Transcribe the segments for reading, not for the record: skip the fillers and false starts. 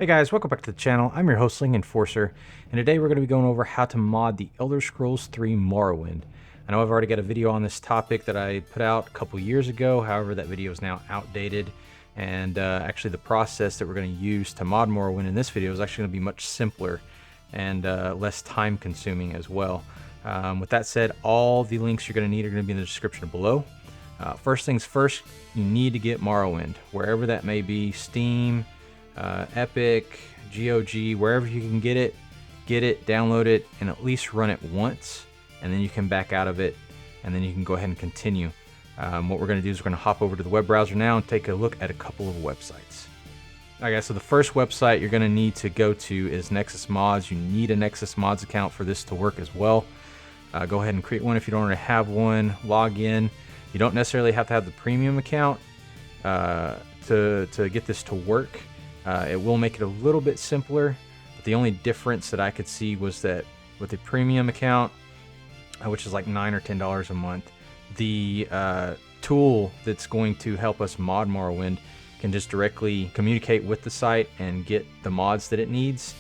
Hey guys, welcome back to the channel. I'm your host, Sling Enforcer, and today we're going to be going over how to mod the Elder Scrolls 3 Morrowind. I know I've already got a video on this topic that I put out a couple years ago, however that video is now outdated, and actually the process that we're going to use to mod Morrowind in this video is actually going to be much simpler and less time consuming as well. With that said, all the links you're going to need are going to be in the description below. First things first, you need to get Morrowind, wherever that may be, Steam, Epic, GOG, wherever you can get it, download it, and at least run it once, and then you can back out of it, and then you can go ahead and continue. What we're going to do is we're going to hop over to the web browser now and take a look at a couple of websites. Alright guys, so the first website you're going to need to go to is Nexus Mods. You need a Nexus Mods account for this to work as well. Go ahead and create one if you don't already have one. Log in. You don't necessarily have to have the premium account to get this to work. It will make it a little bit simpler, but the only difference that I could see was that with the premium account, which is like $9 or $10 a month, the tool that's going to help us mod Morrowind can just directly communicate with the site and get the mods that it needs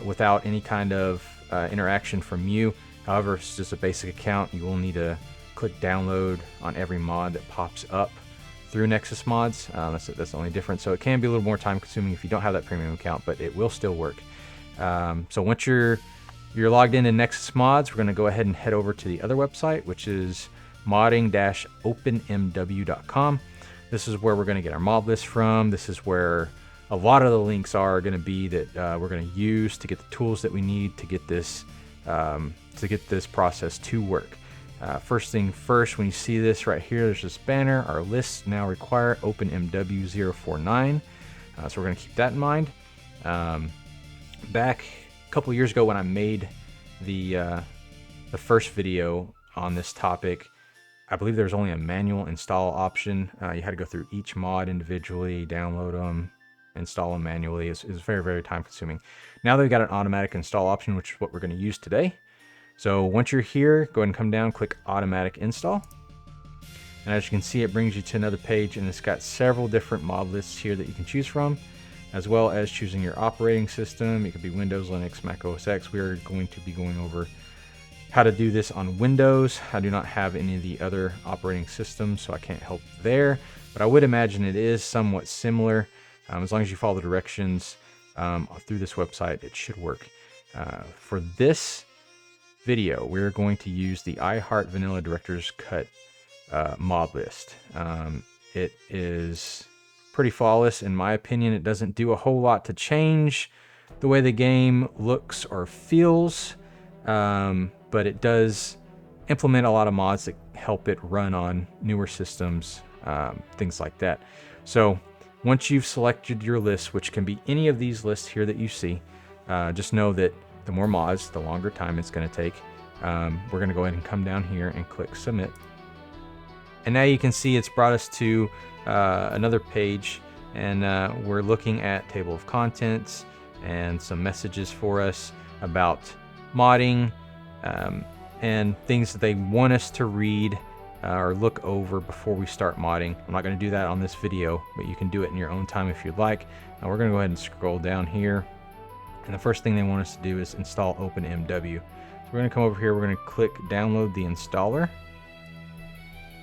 without any kind of interaction from you. However, if it's just a basic account, you will need to click download on every mod that pops up through Nexus Mods. That's the only difference. So it can be a little more time consuming if you don't have that premium account, but it will still work. So once you're logged into Nexus Mods, we're going to go ahead and head over to the other website, which is modding-openmw.com. This is where we're going to get our mod list from. This is where a lot of the links are going to be that we're going to use to get the tools that we need to get this process to work. First thing first, when you see this right here, there's this banner. Our lists now require OpenMW 049. So we're going to keep that in mind. Back a couple years ago when I made the first video on this topic, I believe there was only a manual install option. You had to go through each mod individually, download them, install them manually. It's very, very time consuming. Now that we've got an automatic install option, which is what we're going to use today. So once you're here, go ahead and come down, click automatic install. And as you can see, it brings you to another page, and it's got several different mod lists here that you can choose from, as well as choosing your operating system. It could be Windows, Linux, Mac OS X. We are going to be going over how to do this on Windows. I do not have any of the other operating systems, so I can't help there, but I would imagine it is somewhat similar. As long as you follow the directions through this website, it should work. For this video, we're going to use the iHeart Vanilla Director's Cut mod list. It is pretty flawless in my opinion. It doesn't do a whole lot to change the way the game looks or feels, but it does implement a lot of mods that help it run on newer systems, things like that. So once you've selected your list, which can be any of these lists here that you see, just know that the more mods, the longer time it's going to take. We're going to go ahead and come down here and click submit. And now you can see it's brought us to another page, and we're looking at table of contents and some messages for us about modding and things that they want us to read or look over before we start modding. I'm not going to do that on this video, but you can do it in your own time if you'd like. Now we're going to go ahead and scroll down here. And the first thing they want us to do is install OpenMW. So we're going to come over here, we're going to click download the installer.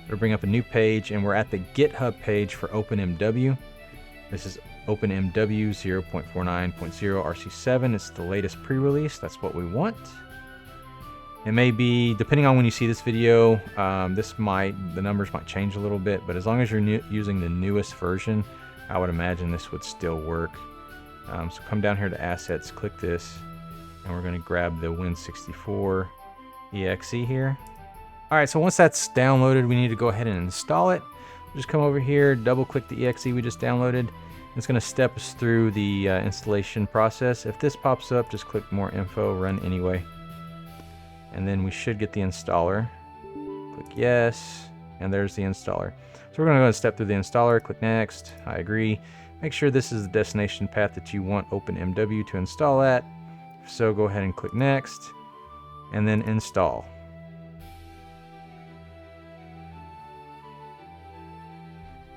It'll bring up a new page, and we're at the GitHub page for OpenMW. This is OpenMW 0.49.0 RC7. It's the latest pre-release. That's what we want. It may be, depending on when you see this video, the numbers might change a little bit, but as long as you're using the newest version, I would imagine this would still work. So come down here to assets, click this, and we're going to grab the Win64 exe here. Alright, so once that's downloaded, we need to go ahead and install it. Just come over here, double click the exe we just downloaded. It's going to step us through the installation process. If this pops up, just click more info, run anyway. And then we should get the installer. Click yes, and there's the installer. So we're going to go and step through the installer, click next, I agree. Make sure this is the destination path that you want OpenMW to install at. If so, go ahead and click next, and then install.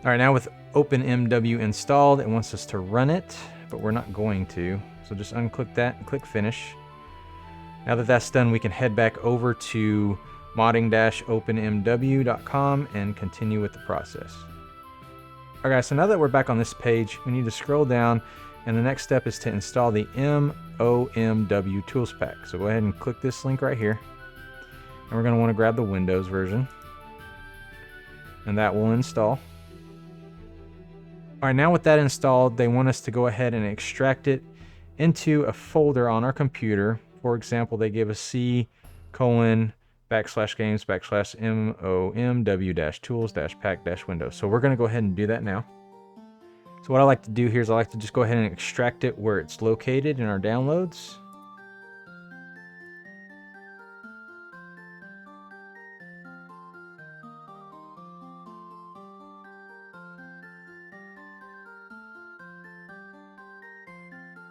All right, now with OpenMW installed, it wants us to run it, but we're not going to. So just unclick that and click finish. Now that that's done, we can head back over to modding-openmw.com and continue with the process. Alright guys, so now that we're back on this page, we need to scroll down, and the next step is to install the MOMW tools pack. So go ahead and click this link right here, and we're going to want to grab the Windows version, and that will install. Alright, now with that installed, they want us to go ahead and extract it into a folder on our computer. For example, they give us C:\/games\MOMW-tools-pack-Windows. So we're going to go ahead and do that now. So what I like to do here is I like to just go ahead and extract it where it's located in our downloads.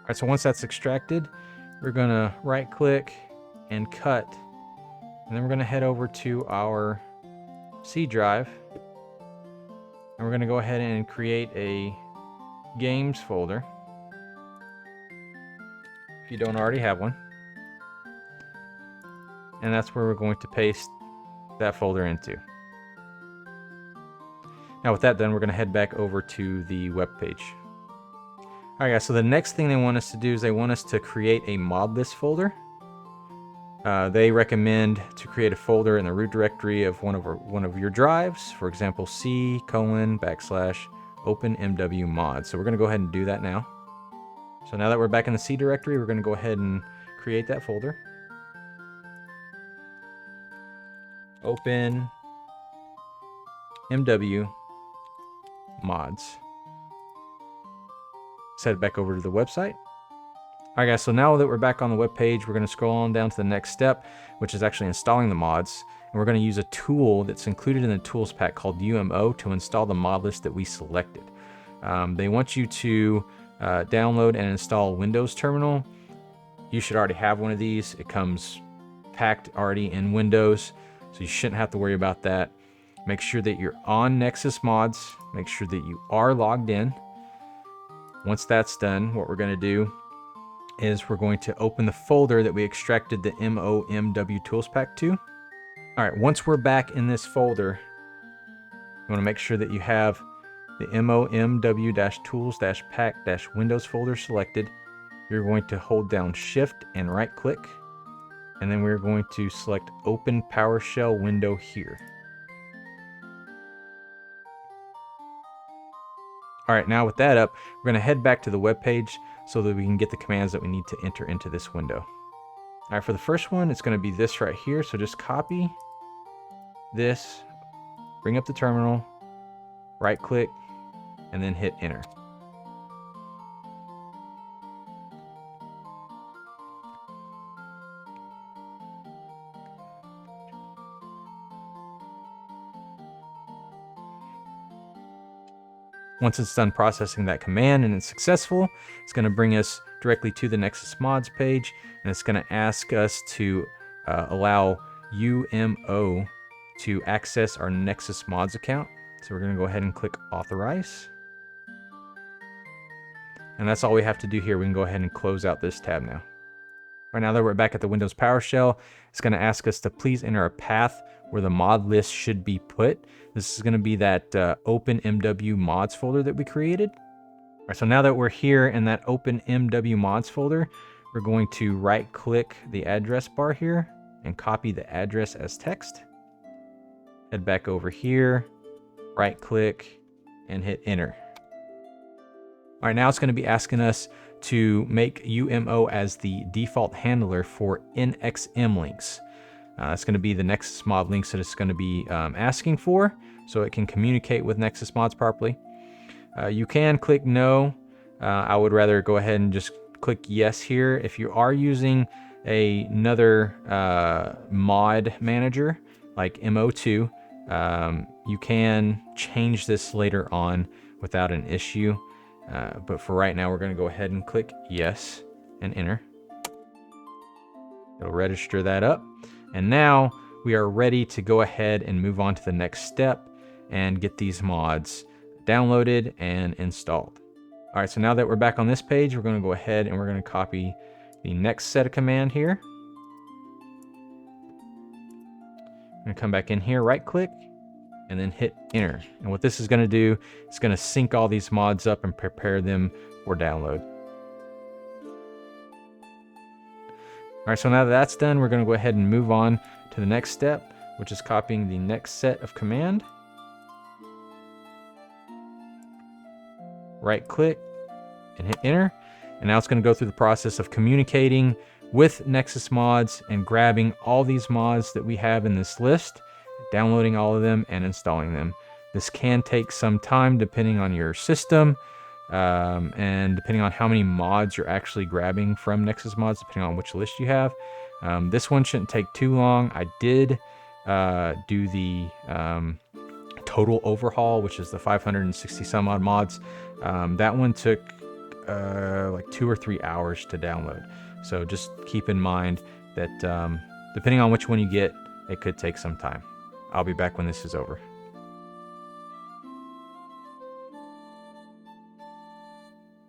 Alright, so once that's extracted, we're going to right click and cut, and then we're going to head over to our C drive, and we're going to go ahead and create a games folder if you don't already have one, and that's where we're going to paste that folder into. Now with that done, we're going to head back over to the web page. Alright guys, so the next thing they want us to do is they want us to create a mod list folder. They recommend to create a folder in the root directory of one of your drives, for example C:\/OpenMWMods. So we're going to go ahead and do that now. So now that we're back in the C directory, we're going to go ahead and create that folder. OpenMWMods. Let's head back over to the website. Alright guys, so now that we're back on the web page, we're going to scroll on down to the next step, which is actually installing the mods. And we're going to use a tool that's included in the tools pack called UMO to install the mod list that we selected. They want you to download and install Windows Terminal. You should already have one of these. It comes packed already in Windows, so you shouldn't have to worry about that. Make sure that you're on Nexus Mods. Make sure that you are logged in. Once that's done, what we're going to do is we're going to open the folder that we extracted the MOMW tools pack to. Alright, once we're back in this folder, you want to make sure that you have the MOMW-tools-pack-Windows folder selected. You're going to hold down Shift and right click, and then we're going to select Open PowerShell window here. Alright, now with that up, we're going to head back to the web page so that we can get the commands that we need to enter into this window. Alright, for the first one, it's going to be this right here. So just copy this, bring up the terminal, right click, and then hit enter. Once it's done processing that command and it's successful, it's going to bring us directly to the Nexus Mods page, and it's going to ask us to allow UMO to access our Nexus Mods account. So we're going to go ahead and click Authorize. And that's all we have to do here. We can go ahead and close out this tab now. Right now that we're back at the Windows PowerShell, it's going to ask us to please enter a path where the mod list should be put. This is going to be that OpenMWMods folder that we created. All right, so now that we're here in that OpenMWMods folder, we're going to right click the address bar here and copy the address as text. Head back over here, right click, and hit enter. All right, now it's going to be asking us to make UMO as the default handler for NXM links. That's going to be the Nexus Mod links that it's going to be asking for, so it can communicate with Nexus Mods properly. You can click no. I would rather go ahead and just click yes here. If you are using another mod manager like MO2, you can change this later on without an issue. But for right now, we're going to go ahead and click yes and enter. It'll register that up. And now we are ready to go ahead and move on to the next step and get these mods downloaded and installed. All right, so now that we're back on this page, we're going to go ahead and we're going to copy the next set of command here. I'm going to come back in here, right click, and then hit enter. And what this is going to do, it's going to sync all these mods up and prepare them for download. All right, so now that that's done, we're going to go ahead and move on to the next step, which is copying the next set of command. Right click and hit enter. And now it's going to go through the process of communicating with Nexus Mods and grabbing all these mods that we have in this list, downloading all of them and installing them. This can take some time depending on your system and depending on how many mods you're actually grabbing from Nexus Mods, depending on which list you have. This one shouldn't take too long. I did do the total overhaul, which is the 560 some odd mods. That one took like 2 or 3 hours to download. So just keep in mind that depending on which one you get, it could take some time. I'll be back when this is over.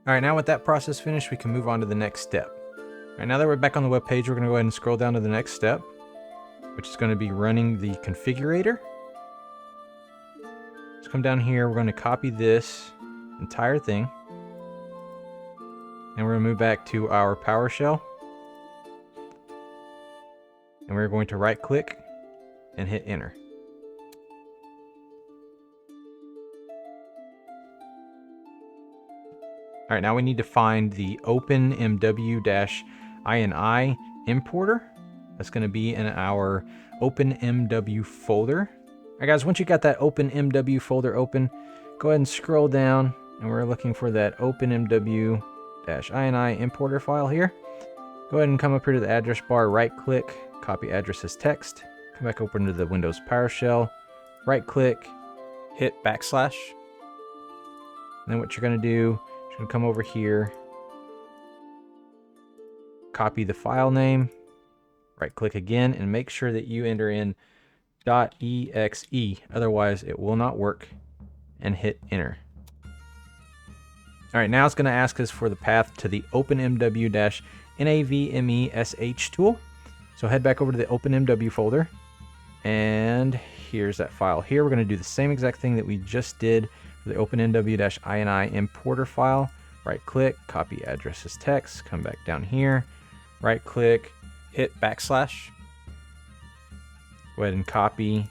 All right, now with that process finished, we can move on to the next step. All right, now that we're back on the web page, we're going to go ahead and scroll down to the next step, which is going to be running the configurator. Let's come down here. We're going to copy this entire thing, and we're going to move back to our PowerShell, and we're going to right click and hit enter. All right, now we need to find the OpenMW-ini importer. That's going to be in our OpenMW folder. All right, guys, once you got that OpenMW folder open, go ahead and scroll down, and we're looking for that OpenMW-ini importer file here. Go ahead and come up here to the address bar, right-click, copy address as text. Come back over to the Windows PowerShell, right-click, hit \. And then what you're going to do, you're going to come over here, copy the file name, right-click again, and make sure that you enter in .exe, otherwise it will not work, and hit enter. All right, now it's going to ask us for the path to the OpenMW-NAVMESH tool. So head back over to the OpenMW folder, and here's that file here. We're going to do the same exact thing that we just did for the OpenMW-ini importer file. Right click, copy address as text, come back down here, right click, hit \. Go ahead and copy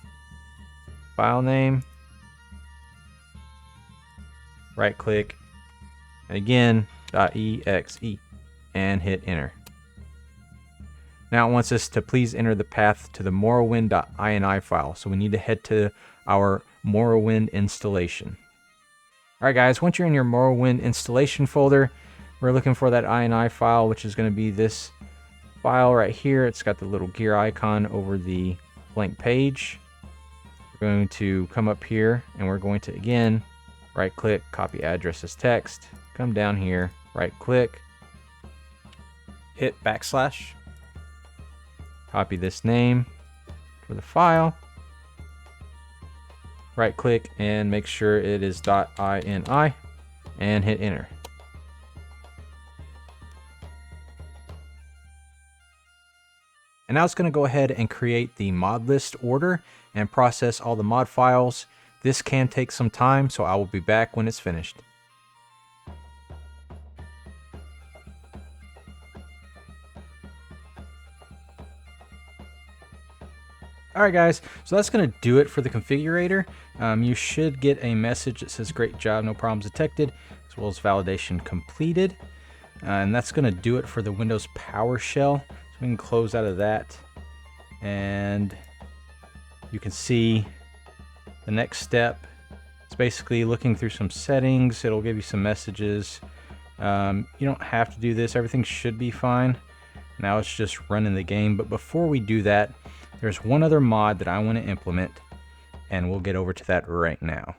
file name, right click, and again .exe, and hit enter. Now it wants us to please enter the path to the Morrowind.ini file, so we need to head to our Morrowind installation. Alright guys, once you're in your Morrowind installation folder, we're looking for that ini file, which is going to be this file right here. It's got the little gear icon over the blank page. We're going to come up here, and we're going to again right click, copy address as text, come down here, right click, hit \. Copy this name for the file, right click, and make sure it is .ini, and hit enter. And now it's going to go ahead and create the mod list order and process all the mod files. This can take some time, so I will be back when it's finished. Alright guys, so that's going to do it for the configurator. You should get a message that says great job, no problems detected, as well as validation completed. And that's going to do it for the Windows PowerShell. So we can close out of that, and you can see the next step. It's basically looking through some settings. It'll give you some messages. You don't have to do this. Everything should be fine. Now it's just running the game. But before we do that, there's one other mod that I want to implement, and we'll get over to that right now. All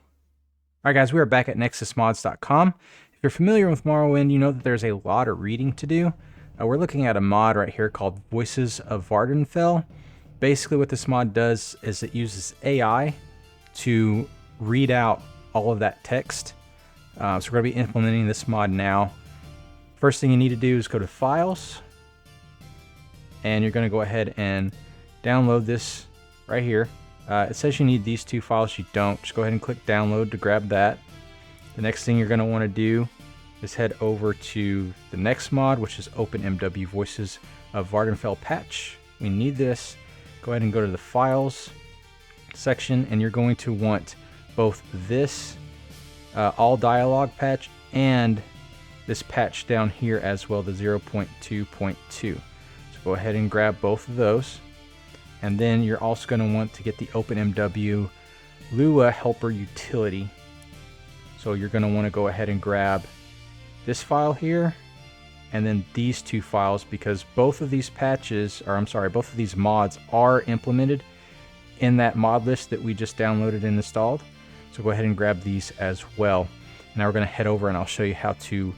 right, guys, we are back at nexusmods.com. If you're familiar with Morrowind, you know that there's a lot of reading to do. We're looking at a mod right here called Voices of Vvardenfell. Basically, what this mod does is it uses AI to read out all of that text So we're going to be implementing this mod now. First thing you need to do is go to Files, and you're going to go ahead and download this right here. It says you need these two files. You don't. Just go ahead and click download to grab that. The next thing you're going to want to do is head over to the next mod, which is OpenMW Voices of Vvardenfell patch. We need this. Go ahead and go to the Files section, and you're going to want both this all dialogue patch and this patch down here as well, the 0.2.2. So go ahead and grab both of those. And then you're also going to want to get the OpenMW Lua helper utility. So you're going to want to go ahead and grab this file here and then these two files, because both of these patches, or I'm sorry, both of these mods are implemented in that mod list that we just downloaded and installed. So go ahead and grab these as well. Now we're going to head over and I'll show you how to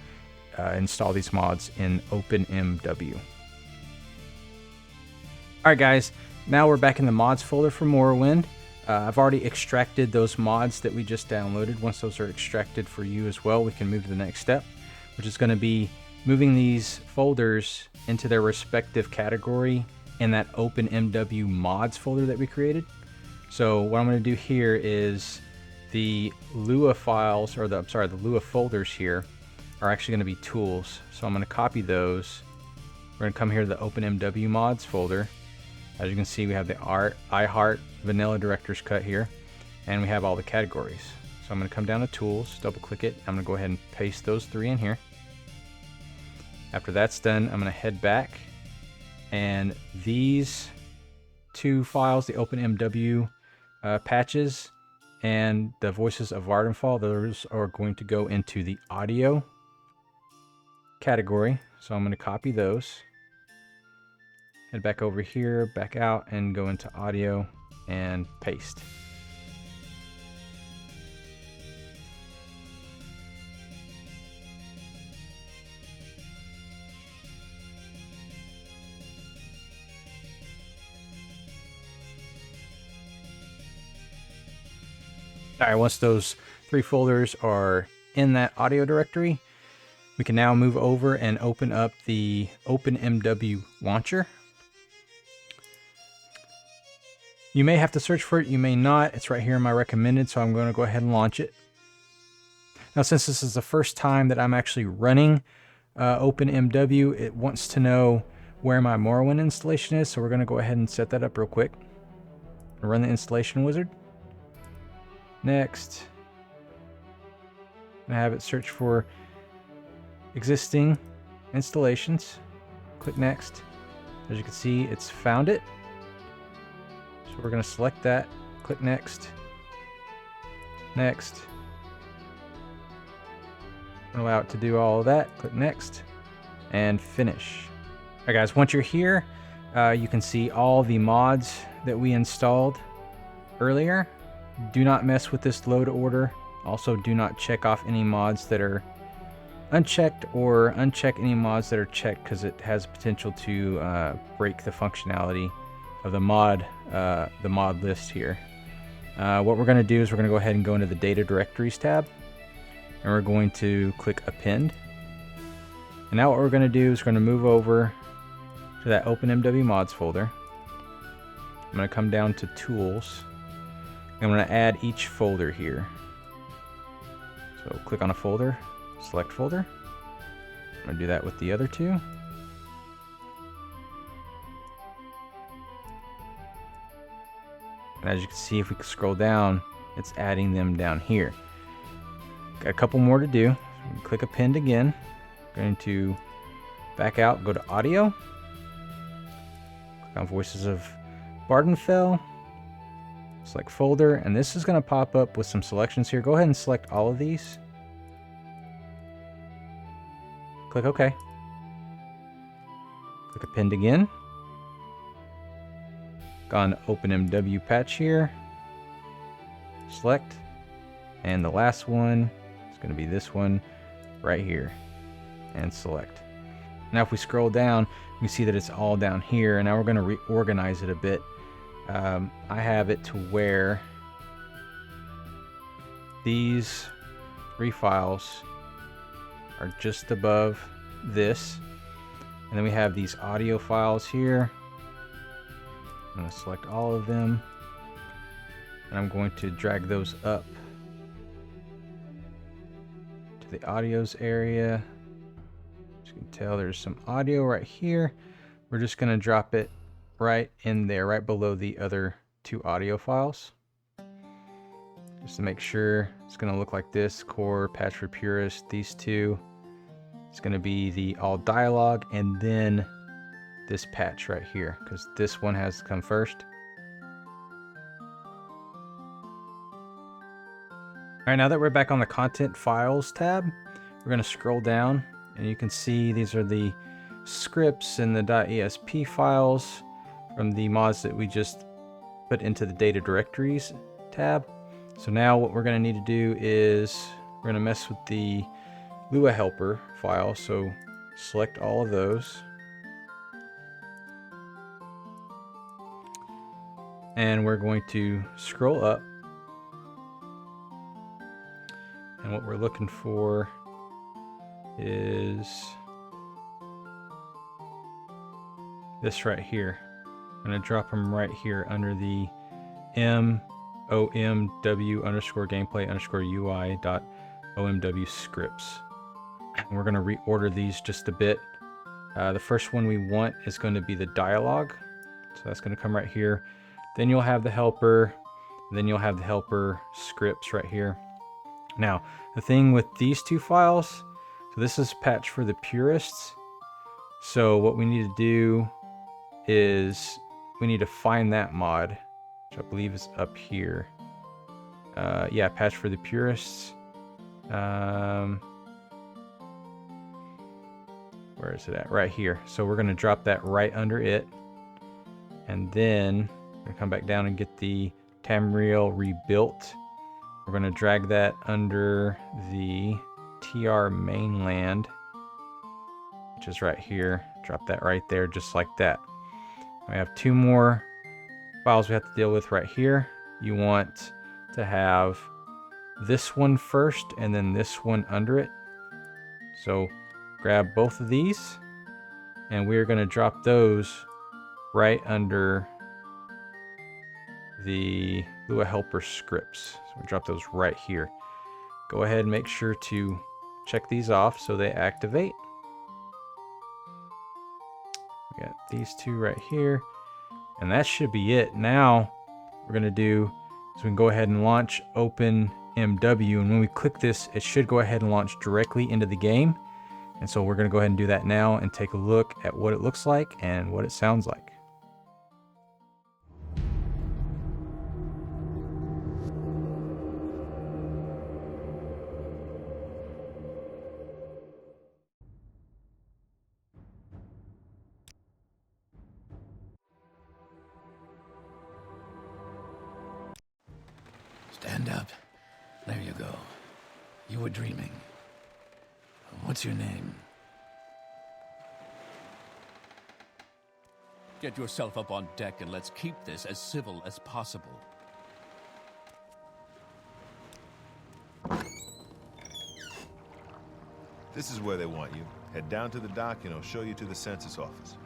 install these mods in OpenMW. Alright guys, now we're back in the mods folder for Morrowind. I've already extracted those mods that we just downloaded. Once those are extracted for you as well, we can move to the next step, which is going to be moving these folders into their respective category in that OpenMWMods folder that we created. So what I'm going to do here is the Lua files, or the Lua folders here are actually going to be tools. So I'm going to copy those. We're going to come here to the OpenMWMods folder. As you can see, we have the iHeart vanilla director's cut here, and we have all the categories. So I'm going to come down to tools, double click it. I'm going to go ahead and paste those three in here. After that's done, I'm going to head back, and these two files, the OpenMW patches and the Voices of Vvardenfell, those are going to go into the audio category. So I'm going to copy those, head back over here, back out, and go into audio and paste. Alright, once those three folders are in that audio directory, we can now move over and open up the OpenMW launcher. You may have to search for it, you may not. It's right here in my recommended, so I'm going to go ahead and launch it. Now, since this is the first time that I'm actually running OpenMW, it wants to know where my Morrowind installation is, so we're going to go ahead and set that up real quick. Run the installation wizard. Next, and have it search for existing installations. Click next. As you can see, it's found it. So we're going to select that, click next, next, allow it to do all of that, click next, and finish. Alright guys, once you're here, you can see all the mods that we installed earlier. Do not mess with this load order. Also, do not check off any mods that are unchecked, or uncheck any mods that are checked, because it has potential to break the functionality of the mod list here. What we're going to do is we're going to go ahead and go into the Data Directories tab, and we're going to click Append. And now what we're going to do is we're going to move over to that OpenMWMods folder. I'm going to come down to Tools. I'm going to add each folder here. So click on a folder, select folder. I'm going to do that with the other two. And as you can see, if we scroll down, it's adding them down here. Got a couple more to do. Click Append again. Going to back out, go to Audio. Click on Voices of Vvardenfell. Select folder, and this is going to pop up with some selections here. Go ahead and select all of these. Click OK. Click Append again. Go on OpenMW patch here. Select. And the last one is going to be this one right here. And select. Now if we scroll down, we see that it's all down here. And now we're going to reorganize it a bit. I have it to where these 3 files are just above this. And then we have these audio files here. I'm going to select all of them. And I'm going to drag those up to the audios area. As you can tell, there's some audio right here. We're just going to drop it right in there, right below the other 2 audio files. Just to make sure it's going to look like this: core, patch for purists, these 2. It's going to be the all dialogue, and then this patch right here, because this one has to come first. All right, now that we're back on the content files tab, we're going to scroll down, and you can see these are the scripts and the .esp files from the mods that we just put into the data directories tab. So now what we're going to need to do is we're going to mess with the Lua helper file. So select all of those. And we're going to scroll up. And what we're looking for is this right here. I'm going to drop them right here under the MOMW underscore gameplay underscore UI dot OMW scripts. And we're going to reorder these just a bit. The first one we want is going to be the dialogue. So that's going to come right here. Then you'll have the helper. Then you'll have the helper scripts right here. Now, the thing with these 2 files, so this is patch for the purists. So what we need to do is we need to find that mod, which I believe is up here. Yeah, patch for the purists. Where is it at? Right here. So we're going to drop that right under it. And then we're going to come back down and get the Tamriel rebuilt. We're going to drag that under the TR mainland, which is right here. Drop that right there, just like that. We have 2 more files we have to deal with right here. You want to have this one first and then this one under it. So grab both of these and we're going to drop those right under the Lua helper scripts. So we drop those right here. Go ahead and make sure to check these off so they activate. We got these 2 right here, and that should be it. Now we're going to do is we can go ahead and launch OpenMW, and when we click this, it should go ahead and launch directly into the game. And so we're going to go ahead and do that now and take a look at what it looks like and what it sounds like. Stand up. There you go. You were dreaming. What's your name? Get yourself up on deck and let's keep this as civil as possible. This is where they want you. Head down to the dock and I'll show you to the census office.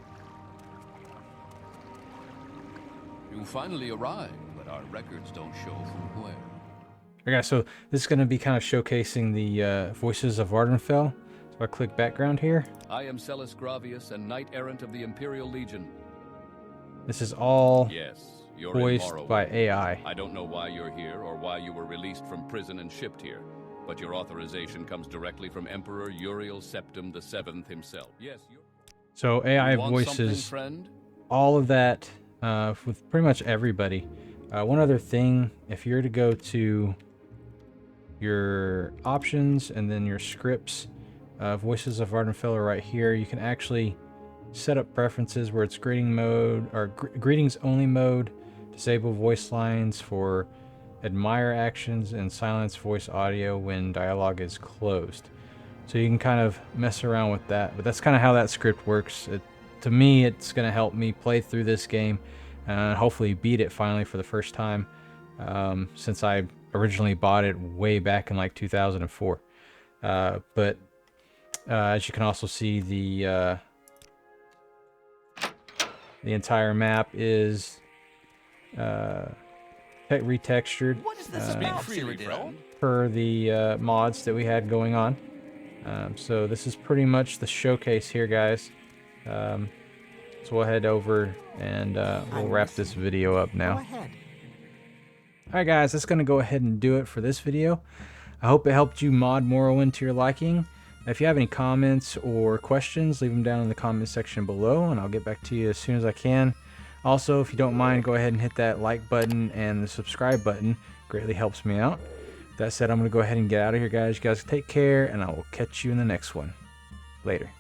You finally arrived, but our records don't show from where. Okay, so this is going to be kind of showcasing the voices of Vvardenfell. So I click background here. I am Celis Gravius, and Knight Errant of the Imperial Legion. This is all you're voiced in Morrowind. by AI. I don't know why you're here or why you were released from prison and shipped here, but your authorization comes directly from Emperor Uriel Septim VII himself. Yes, so AI you want voices friend? all of that with pretty much everybody. One other thing, if you're to go to your options and then your scripts, voices of Vvardenfell are right here. You can actually set up preferences where it's greeting mode or greetings only mode, disable voice lines for admire actions, and silence voice audio when dialogue is closed. So you can kind of mess around with that, but that's kind of how that script works. To me, it's going to help me play through this game and hopefully beat it finally for the first time, since I originally bought it way back in like 2004. But as you can also see, the entire map is retextured per the mods that we had going on. So this is pretty much the showcase here, guys. So we'll head over and we'll wrap this video up now. Alright guys, that's going to go ahead and do it for this video. I hope it helped you mod Morrowind to your liking. If you have any comments or questions, leave them down in the comment section below and I'll get back to you as soon as I can. Also, if you don't mind, go ahead and hit that like button and the subscribe button. Greatly helps me out. That said, I'm going to go ahead and get out of here, guys. You guys take care, and I will catch you in the next one. Later.